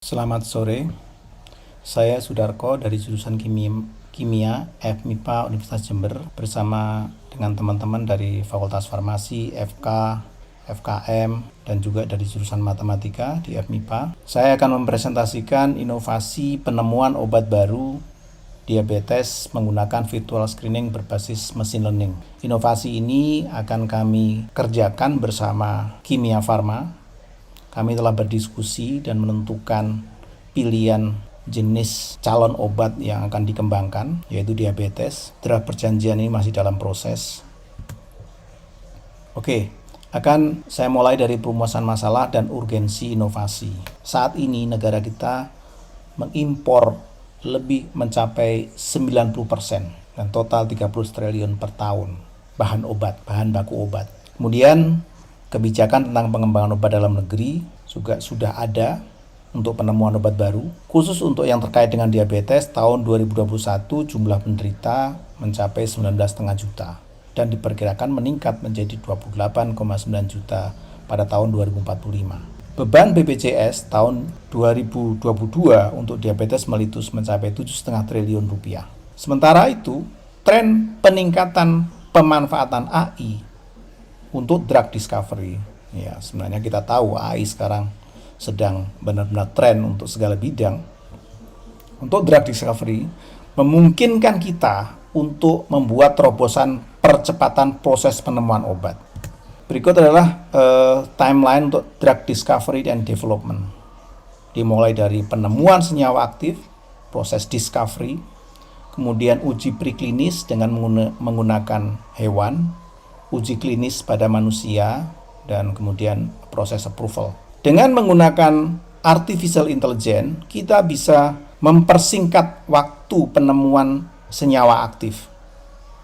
Selamat sore, saya Sudarko dari jurusan Kimia FMIPA Universitas Jember bersama dengan teman-teman dari Fakultas Farmasi, FK, FKM, dan juga dari jurusan Matematika di FMIPA. Saya akan mempresentasikan inovasi penemuan obat baru diabetes menggunakan virtual screening berbasis machine learning. Inovasi ini akan kami kerjakan bersama Kimia Farma. Kami telah berdiskusi dan menentukan pilihan jenis calon obat yang akan dikembangkan, yaitu diabetes. Draft perjanjian ini masih dalam proses. Oke, akan saya mulai dari perumusan masalah dan urgensi inovasi. Saat ini negara kita mengimpor lebih mencapai 90% dan total 30 triliun per tahun bahan baku obat. Kemudian kebijakan tentang pengembangan obat dalam negeri juga sudah ada untuk penemuan obat baru. Khusus untuk yang terkait dengan diabetes, tahun 2021 jumlah penderita mencapai 19,5 juta dan diperkirakan meningkat menjadi 28,9 juta pada tahun 2045. Beban BPJS tahun 2022 untuk diabetes mellitus mencapai 7,5 triliun rupiah. Sementara itu, tren peningkatan pemanfaatan AI untuk drug discovery, ya sebenarnya kita tahu AI sekarang sedang benar-benar tren untuk segala bidang. Untuk drug discovery memungkinkan kita untuk membuat terobosan percepatan proses penemuan obat. Berikut adalah timeline untuk drug discovery and development. Dimulai dari penemuan senyawa aktif, proses discovery, kemudian uji preklinis dengan menggunakan hewan, uji klinis pada manusia, dan kemudian proses approval. Dengan menggunakan artificial intelligence, kita bisa mempersingkat waktu penemuan senyawa aktif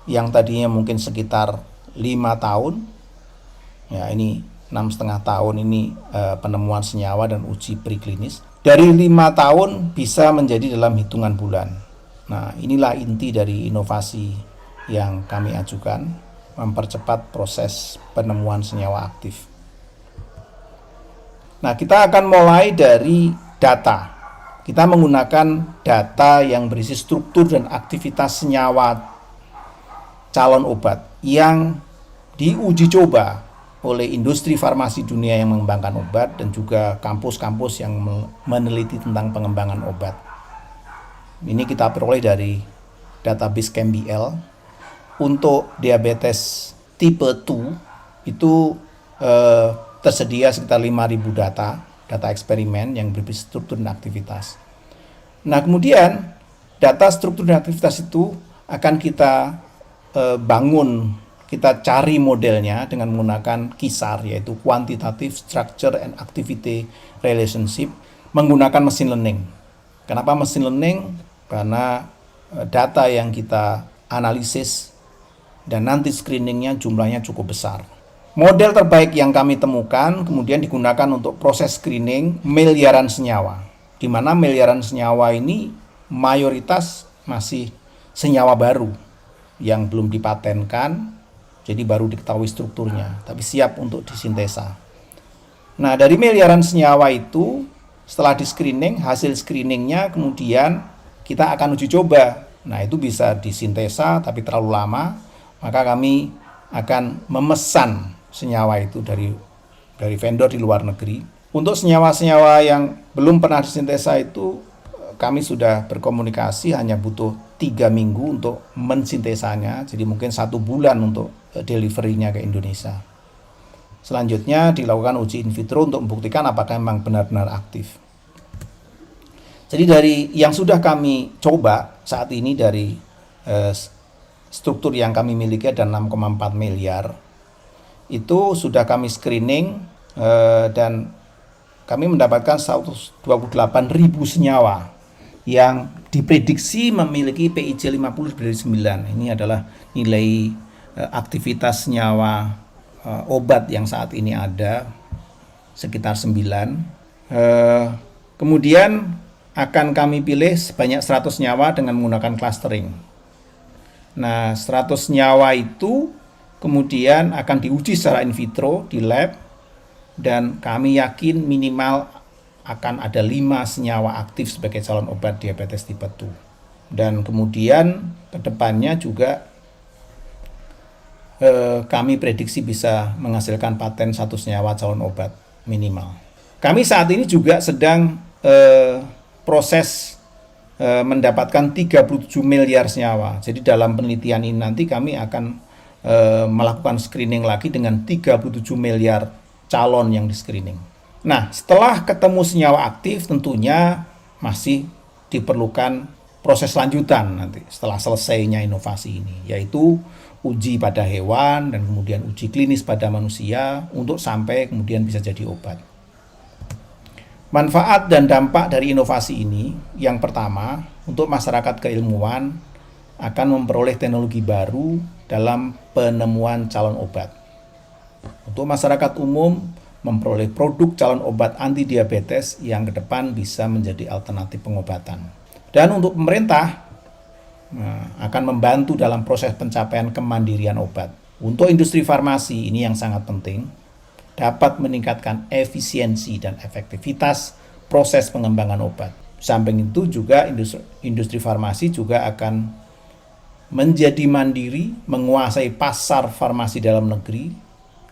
yang tadinya mungkin sekitar 5 tahun, ya ini 6,5 tahun ini penemuan senyawa dan uji preklinis. Dari 5 tahun bisa menjadi dalam hitungan bulan. Nah, inilah inti dari inovasi yang kami ajukan, mempercepat proses penemuan senyawa aktif. Nah, kita akan mulai dari data. Kita menggunakan data yang berisi struktur dan aktivitas senyawa calon obat yang diuji coba oleh industri farmasi dunia yang mengembangkan obat dan juga kampus-kampus yang meneliti tentang pengembangan obat. Ini kita peroleh dari database ChemBL. Untuk diabetes tipe 2 itu tersedia sekitar 5.000 data eksperimen yang berisi struktur dan aktivitas. Nah, kemudian data struktur dan aktivitas itu akan kita bangun, kita cari modelnya dengan menggunakan KISAR, yaitu Quantitative Structure and Activity Relationship, menggunakan machine learning. Kenapa machine learning? Karena data yang kita analisis dan nanti screeningnya jumlahnya cukup besar. Model terbaik yang kami temukan kemudian digunakan untuk proses screening miliaran senyawa, di mana miliaran senyawa ini mayoritas masih senyawa baru yang belum dipatenkan, jadi baru diketahui strukturnya, tapi siap untuk disintesa. Nah, dari miliaran senyawa itu, setelah di screening, hasil screeningnya kemudian kita akan uji coba. Nah, itu bisa disintesa tapi terlalu lama, maka kami akan memesan senyawa itu dari vendor di luar negeri. Untuk senyawa-senyawa yang belum pernah disintesa itu, kami sudah berkomunikasi hanya butuh 3 minggu untuk mensintesanya, jadi mungkin 1 bulan untuk delivery-nya ke Indonesia. Selanjutnya dilakukan uji in vitro untuk membuktikan apakah memang benar-benar aktif. Jadi dari yang sudah kami coba saat ini, dari struktur yang kami miliki ada 6,4 miliar. Itu sudah kami screening dan kami mendapatkan 128.000 senyawa yang diprediksi memiliki PIJ 50 dari 9. Ini adalah nilai aktivitas senyawa obat yang saat ini ada, sekitar 9. Kemudian akan kami pilih sebanyak 100 senyawa dengan menggunakan clustering. Nah, 100 senyawa itu kemudian akan diuji secara in vitro di lab, dan kami yakin minimal akan ada 5 senyawa aktif sebagai calon obat diabetes tipe 2. Dan kemudian kedepannya juga kami prediksi bisa menghasilkan paten 1 senyawa calon obat minimal. Kami saat ini juga sedang proses mendapatkan 37 miliar senyawa. Jadi dalam penelitian ini nanti kami akan melakukan screening lagi dengan 37 miliar calon yang di screening. Nah, setelah ketemu senyawa aktif tentunya masih diperlukan proses lanjutan nanti setelah selesainya inovasi ini, yaitu uji pada hewan dan kemudian uji klinis pada manusia untuk sampai kemudian bisa jadi obat. Manfaat dan dampak dari inovasi ini, yang pertama, untuk masyarakat keilmuan akan memperoleh teknologi baru dalam penemuan calon obat. Untuk masyarakat umum, memperoleh produk calon obat anti diabetes yang ke depan bisa menjadi alternatif pengobatan. Dan untuk pemerintah, akan membantu dalam proses pencapaian kemandirian obat. Untuk industri farmasi ini yang sangat penting, dapat meningkatkan efisiensi dan efektivitas proses pengembangan obat. Samping itu juga industri farmasi juga akan menjadi mandiri, menguasai pasar farmasi dalam negeri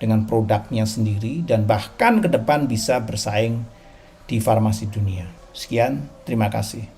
dengan produknya sendiri dan bahkan ke depan bisa bersaing di farmasi dunia. Sekian, terima kasih.